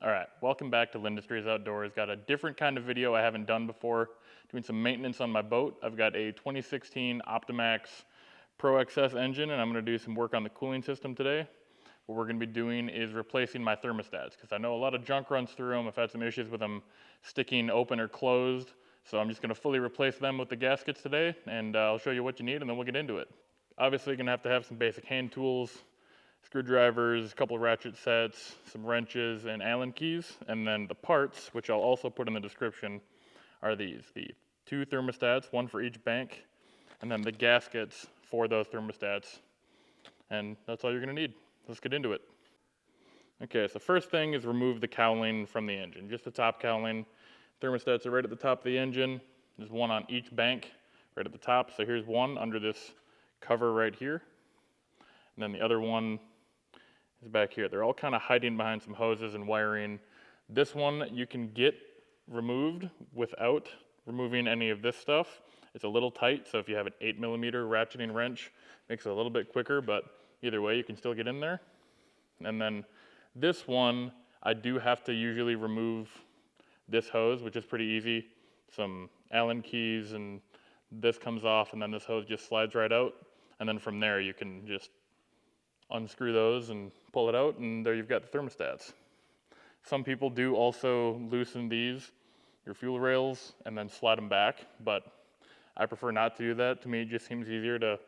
All right, welcome back to Lindustries Outdoors. Got a different kind of video I haven't done before. Doing some maintenance on my boat. I've got a 2016 Optimax ProXS engine, and I'm going to do some work on the cooling system today. What we're going to be doing is replacing my thermostats, because I know a lot of junk runs through them. I've had some issues with them sticking open or closed, so I'm just going to fully replace them with the gaskets today, and I'll show you what you need, and then we'll get into it. Obviously, you're going to have some basic hand tools, screwdrivers, a couple of ratchet sets, some wrenches, and Allen keys. And then the parts, which I'll also put in the description, are these. The 2 thermostats, 1 for each bank, and then the gaskets for those thermostats. And that's all you're going to need. Let's get into it. Okay, so first thing is remove the cowling from the engine, just the top cowling. Thermostats are right at the top of the engine. There's one on each bank right at the top. So here's one under this cover right here. And then the other one is back here. They're all kind of hiding behind some hoses and wiring. This one you can get removed without removing any of this stuff. It's a little tight, so if you have an 8mm ratcheting wrench, it makes it a little bit quicker, but either way you can still get in there. And then this one, I do have to usually remove this hose, which is pretty easy. Some Allen keys, and this comes off, and then this hose just slides right out. And then from there you can just unscrew those and pull it out, and there you've got the thermostats. Some people do also loosen these, your fuel rails, and then slide them back, but I prefer not to do that. To me, it just seems easier to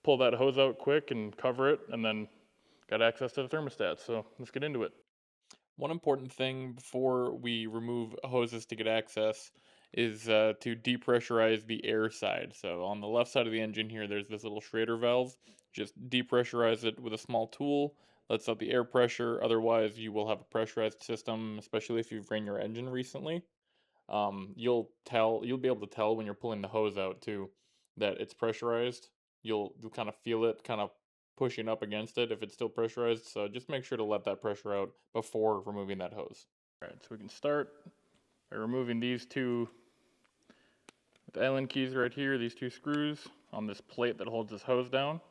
pull that hose out quick and cover it, and then got access to the thermostat. So let's get into it. One important thing before we remove hoses to get access is to depressurize the air side. So on the left side of the engine here, there's this little Schrader valve. Just depressurize it with a small tool, lets out the air pressure. Otherwise, you will have a pressurized system, especially if you've ran your engine recently. You'll be able to tell when you're pulling the hose out too, that it's pressurized. You'll kind of feel it kind of pushing up against it if it's still pressurized. So just make sure to let that pressure out before removing that hose. All right, so we can start by removing these two with Allen keys right here, these 2 screws on this plate that holds this hose down.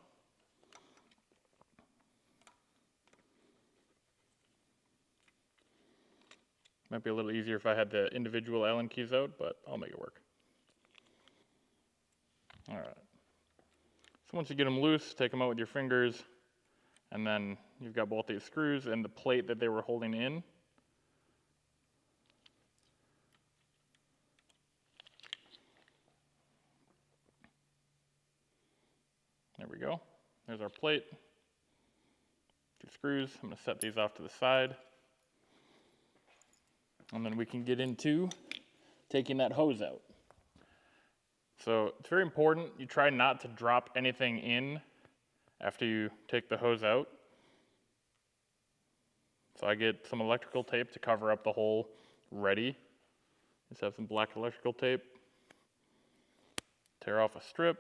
Might be a little easier if I had the individual Allen keys out, but I'll make it work. All right. So once you get them loose, take them out with your fingers, and then you've got both these screws and the plate that they were holding in. There we go. There's our plate. 2 screws. I'm going to set these off to the side. And then we can get into taking that hose out. So it's very important you try not to drop anything in after you take the hose out. So I get some electrical tape to cover up the hole ready. Just have some black electrical tape. Tear off a strip.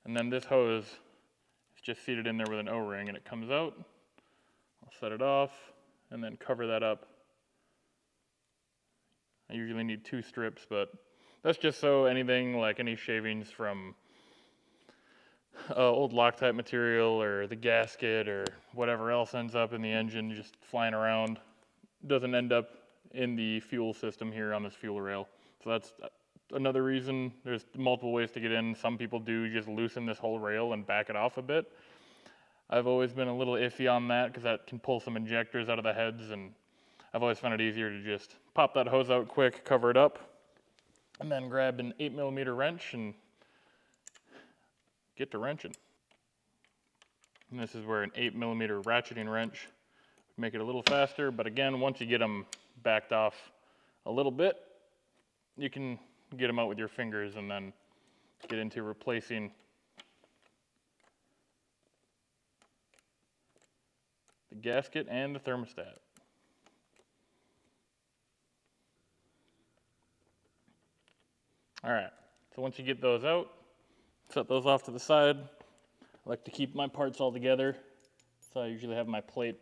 And then this hose is just seated in there with an O-ring, and it comes out. I'll set it off and then cover that up. I usually need 2 strips, but that's just so anything like any shavings from old Loctite material or the gasket or whatever else ends up in the engine just flying around doesn't end up in the fuel system here on this fuel rail. So that's another reason. There's multiple ways to get in. Some people do just loosen this whole rail and back it off a bit. I've always been a little iffy on that because that can pull some injectors out of the heads, and I've always found it easier to just pop that hose out quick, cover it up, and then grab an 8mm wrench and get to wrenching. And this is where an 8mm ratcheting wrench would make it a little faster, but again, once you get them backed off a little bit, you can get them out with your fingers and then get into replacing the gasket and the thermostat. All right, so once you get those out, set those off to the side. I like to keep my parts all together, so I usually have my plate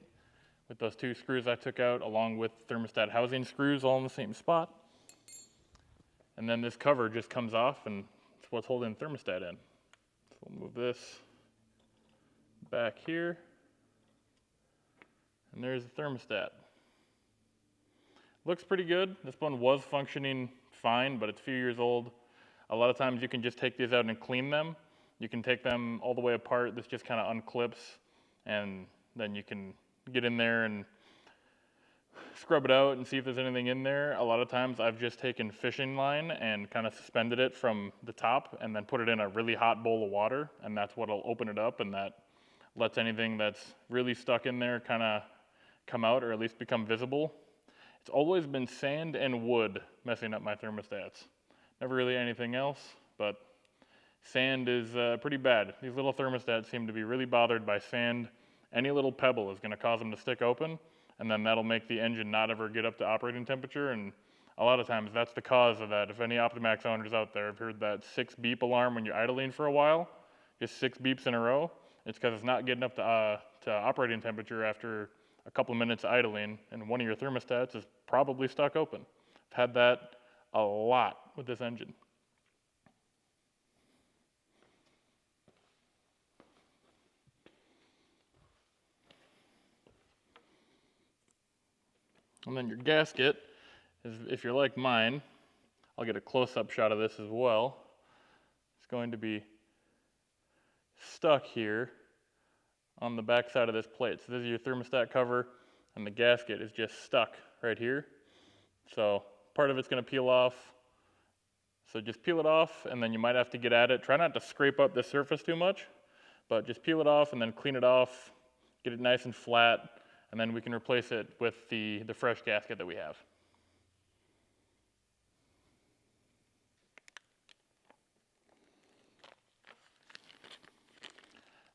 with those 2 screws I took out along with thermostat housing screws all in the same spot. And then this cover just comes off, and it's what's holding the thermostat in. So we'll move this back here, and there's the thermostat. Looks pretty good. This one was functioning fine, but it's a few years old. A lot of times you can just take these out and clean them. You can take them all the way apart. This just kind of unclips, and then you can get in there and scrub it out and see if there's anything in there. A lot of times I've just taken fishing line and kind of suspended it from the top and then put it in a really hot bowl of water, and that's what'll open it up, and that lets anything that's really stuck in there kind of come out, or at least become visible. It's always been sand and wood messing up my thermostats. Never really anything else, but sand is pretty bad. These little thermostats seem to be really bothered by sand. Any little pebble is going to cause them to stick open, and then that'll make the engine not ever get up to operating temperature, and a lot of times that's the cause of that. If any Optimax owners out there have heard that 6 beep alarm when you're idling for a while, just 6 beeps in a row, it's because it's not getting up to operating temperature after a couple minutes idling, and one of your thermostats is probably stuck open. I've had that a lot with this engine. And then your gasket is, if you're like mine, I'll get a close-up shot of this as well. It's going to be stuck here on the back side of this plate. So this is your thermostat cover, and the gasket is just stuck right here. So part of it's going to peel off. So just peel it off, and then you might have to get at it. Try not to scrape up the surface too much, but just peel it off and then clean it off, get it nice and flat, and then we can replace it with the fresh gasket that we have.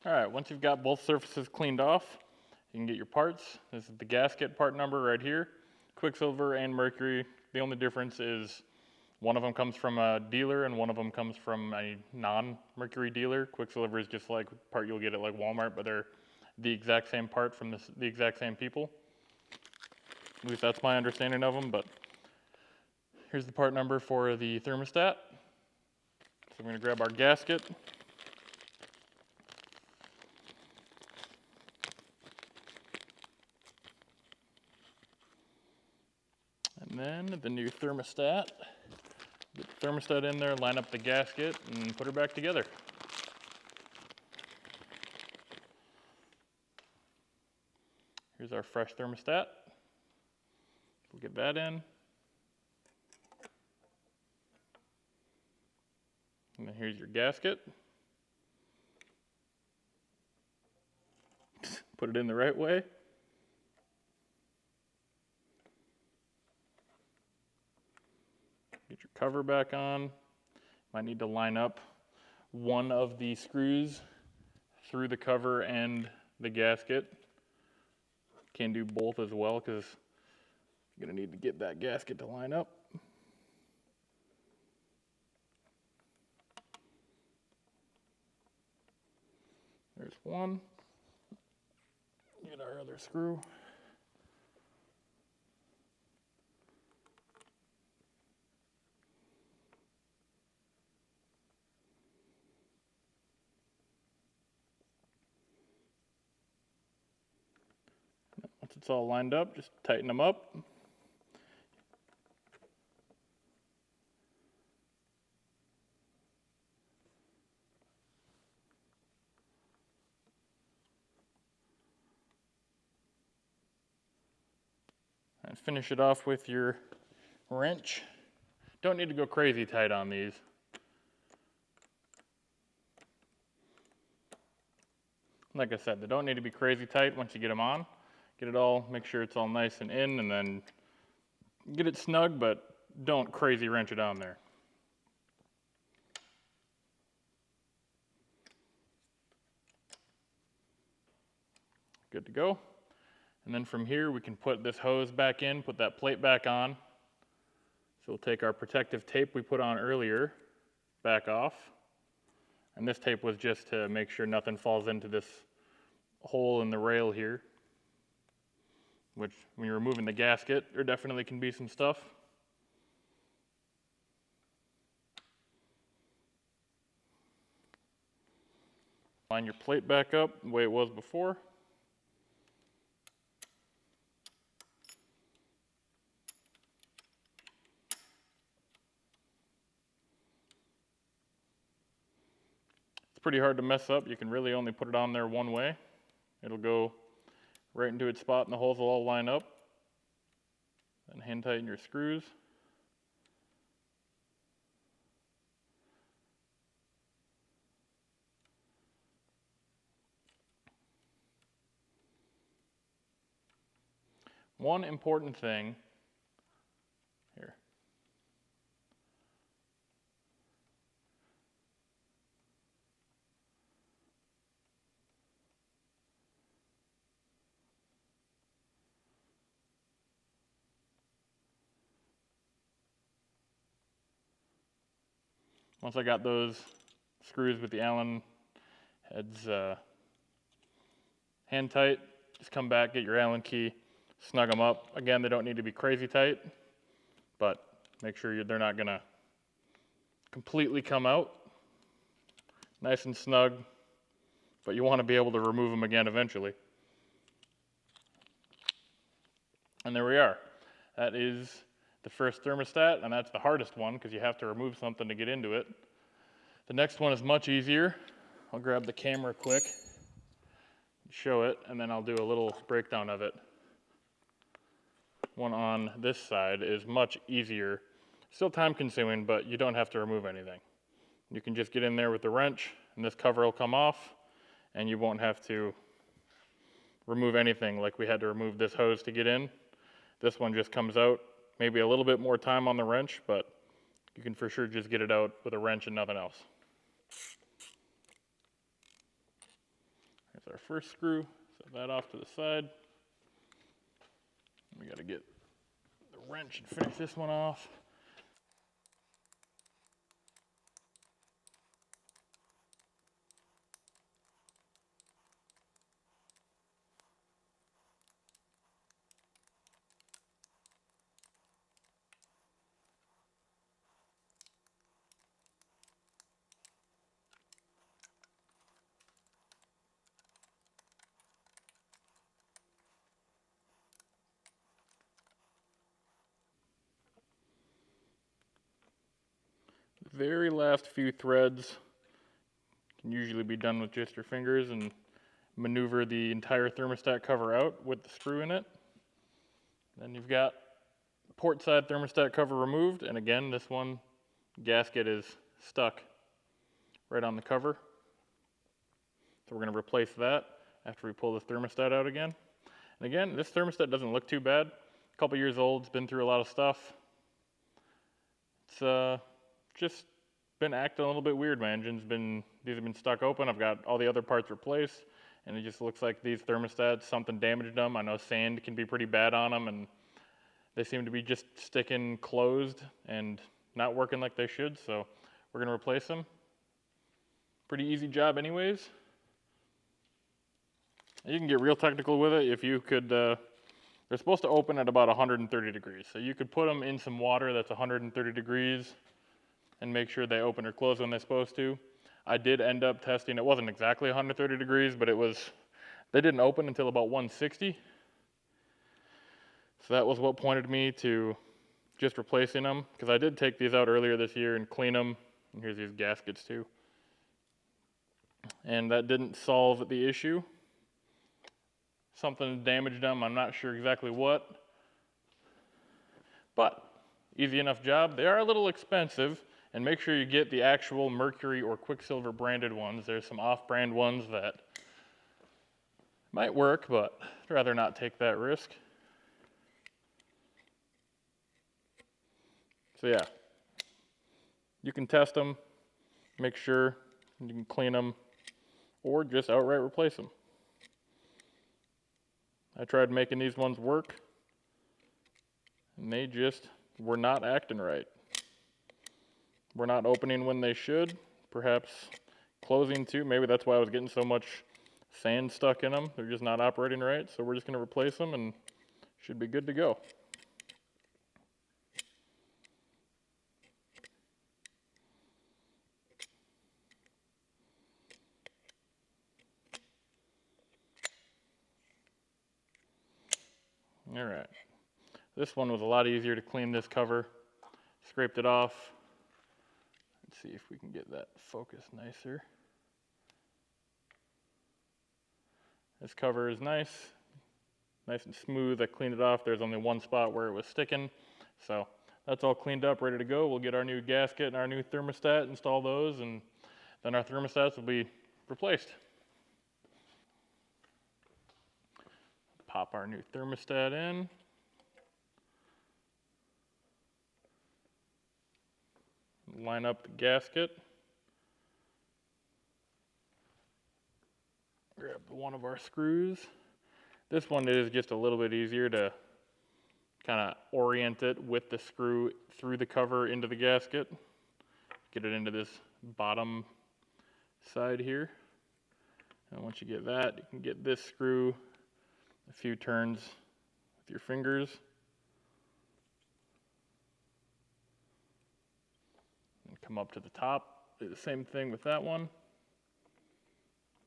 All right, once you've got both surfaces cleaned off, you can get your parts. This is the gasket part number right here. Quicksilver and mercury. The only difference is one of them comes from a dealer and one of them comes from a non-mercury dealer. Quicksilver is just like a part you'll get at like Walmart, but they're the exact same part from the exact same people. At least that's my understanding of them, but here's the part number for the thermostat. So I'm going to grab our gasket. And then the new thermostat. Get the thermostat in there, line up the gasket, and put her back together. Here's our fresh thermostat. We'll get that in. And then here's your gasket. Put it in the right way. Get your cover back on. Might need to line up one of the screws through the cover and the gasket. Can do both as well because you're going to need to get that gasket to line up. There's one. Get our other screw. Once it's all lined up, just tighten them up. And finish it off with your wrench. Don't need to go crazy tight on these. Like I said, they don't need to be crazy tight once you get them on. Get it all, make sure it's all nice and in, and then get it snug, but don't crazy wrench it on there. Good to go. And then from here, we can put this hose back in, put that plate back on. So we'll take our protective tape we put on earlier back off. And this tape was just to make sure nothing falls into this hole in the rail here, which when you're removing the gasket, there definitely can be some stuff. Line your plate back up the way it was before. pretty hard to mess up. You can really only put it on there one way. It'll go right into its spot and the holes will all line up. Then hand tighten your screws. One important thing here. Once I got those screws with the Allen heads hand tight, just come back, get your Allen key, snug them up. Again, they don't need to be crazy tight, but make sure they're not gonna completely come out. Nice and snug, but you want to be able to remove them again eventually. And there we are. That is the first thermostat, and that's the hardest one because you have to remove something to get into it. The next one is much easier. I'll grab the camera quick, show it, and then I'll do a little breakdown of it. One on this side is much easier. Still time consuming, but you don't have to remove anything. You can just get in there with the wrench and this cover will come off and you won't have to remove anything like we had to remove this hose to get in. This one just comes out, maybe a little bit more time on the wrench, but you can for sure just get it out with a wrench and nothing else. Here's our first screw, set that off to the side. We got to get the wrench and finish this one off. Very last few threads can usually be done with just your fingers and maneuver the entire thermostat cover out with the screw in it. Then you've got the port side thermostat cover removed, and again, this one gasket is stuck right on the cover. So we're going to replace that after we pull this thermostat out again. And again, this thermostat doesn't look too bad. A couple years old, it's been through a lot of stuff. It's just been acting a little bit weird. My engine's been, these have been stuck open. I've got all the other parts replaced, and it just looks like these thermostats, something damaged them. I know sand can be pretty bad on them, and they seem to be just sticking closed and not working like they should, so we're gonna replace them. Pretty easy job anyways. You can get real technical with it if you could, they're supposed to open at about 130 degrees. So you could put them in some water that's 130 degrees and make sure they open or close when they're supposed to. I did end up testing, it wasn't exactly 130 degrees, but it was, they didn't open until about 160. So that was what pointed me to just replacing them, because I did take these out earlier this year and clean them. And here's these gaskets too. And that didn't solve the issue. Something damaged them, I'm not sure exactly what. But easy enough job. They are a little expensive, and make sure you get the actual Mercury or Quicksilver branded ones. There's some off-brand ones that might work, but I'd rather not take that risk. So yeah, you can test them, make sure you can clean them, or just outright replace them. I tried making these ones work, and they just were not acting right. We're not opening when they should, perhaps closing too. Maybe that's why I was getting so much sand stuck in them. They're just not operating right, so we're just gonna replace them and should be good to go. All right, this one was a lot easier to clean this cover. Scraped it off. Let's see if we can get that focused nicer. This cover is nice and smooth. I cleaned it off. There's only one spot where it was sticking. So that's all cleaned up, ready to go. We'll get our new gasket and our new thermostat, install those, and then our thermostats will be replaced. Pop our new thermostat in. Line up the gasket. Grab one of our screws. This one is just a little bit easier to kind of orient it with the screw through the cover into the gasket. Get it into this bottom side here. And once you get that, you can get this screw a few turns with your fingers. And come up to the top. Do the same thing with that one.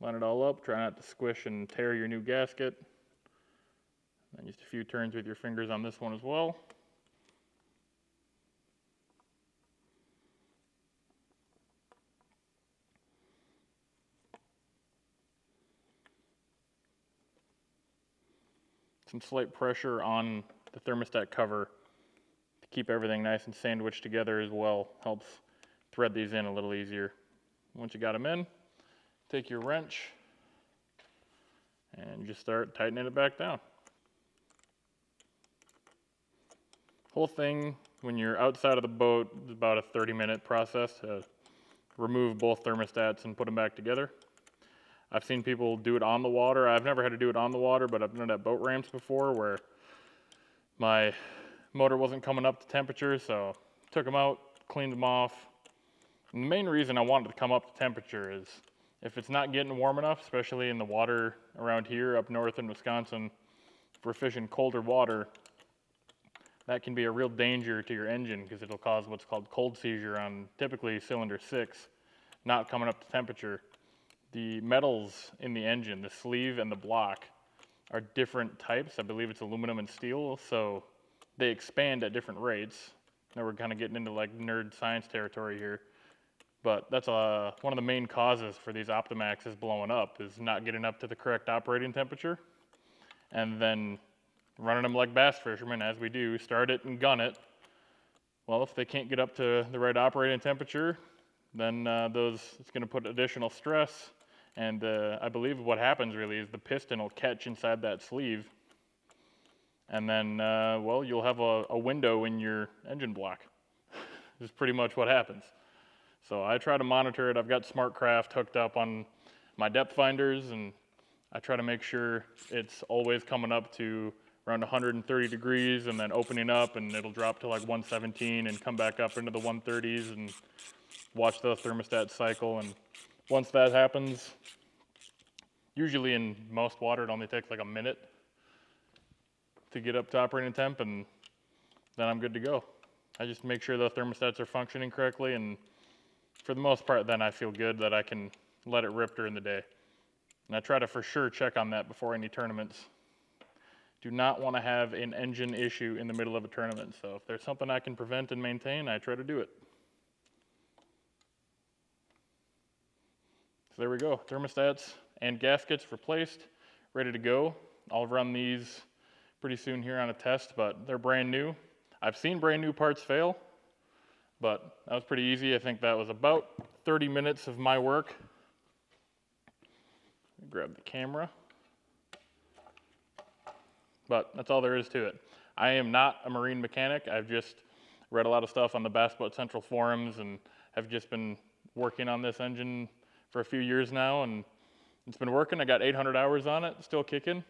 Line it all up. Try not to squish and tear your new gasket. And just a few turns with your fingers on this one as well. Some slight pressure on the thermostat cover to keep everything nice and sandwiched together as well. Helps thread these in a little easier. Once you got them in, take your wrench and just start tightening it back down. Whole thing, when you're outside of the boat, is about a 30-minute process to remove both thermostats and put them back together. I've seen people do it on the water. I've never had to do it on the water, but I've done it at boat ramps before where my motor wasn't coming up to temperature, so took them out, cleaned them off. And the main reason I wanted to come up to temperature is if it's not getting warm enough, especially in the water around here up north in Wisconsin, if we're fishing colder water, that can be a real danger to your engine because it'll cause what's called cold seizure on typically cylinder 6, not coming up to temperature. The metals in the engine, the sleeve and the block, are different types. I believe it's aluminum and steel, so they expand at different rates. Now we're kind of getting into like nerd science territory here. But that's one of the main causes for these Optimaxes blowing up is not getting up to the correct operating temperature. And then running them like bass fishermen, as we do, start it and gun it. Well, if they can't get up to the right operating temperature, then it's going to put additional stress. And I believe what happens really is the piston will catch inside that sleeve. And then, well, you'll have a window in your engine block. This is pretty much what happens. So I try to monitor it. I've got SmartCraft hooked up on my depth finders, and I try to make sure it's always coming up to around 130 degrees and then opening up, and it'll drop to like 117 and come back up into the 130s and watch the thermostat cycle. And once that happens, usually in most water it only takes like a minute to get up to operating temp, and then I'm good to go. I just make sure the thermostats are functioning correctly, and for the most part then I feel good that I can let it rip during the day. And I try to for sure check on that before any tournaments. Do not want to have an engine issue in the middle of a tournament, so if there's something I can prevent and maintain, I try to do it. So there we go, thermostats and gaskets replaced, ready to go. I'll run these pretty soon here on a test, but they're brand new. I've seen brand new parts fail, but that was pretty easy. I think that was about 30 minutes of my work. Grab the camera. But that's all there is to it. I am not a marine mechanic. I've just read a lot of stuff on the Bass Boat Central forums and have just been working on this engine for a few years now, and it's been working. I got 800 hours on it, still kicking.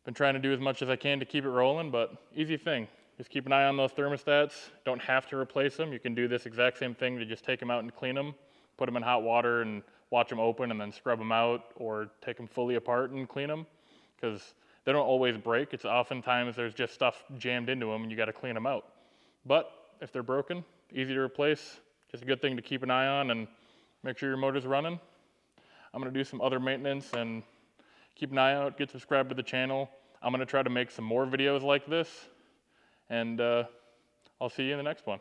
Been trying to do as much as I can to keep it rolling, but easy thing. Just keep an eye on those thermostats. Don't have to replace them. You can do this exact same thing to just take them out and clean them, put them in hot water and watch them open and then scrub them out, or take them fully apart and clean them, because they don't always break. It's oftentimes there's just stuff jammed into them and you got to clean them out. But if they're broken, easy to replace, just a good thing to keep an eye on and make sure your motor's running. I'm going to do some other maintenance and keep an eye out, get subscribed to the channel. I'm going to try to make some more videos like this, and I'll see you in the next one.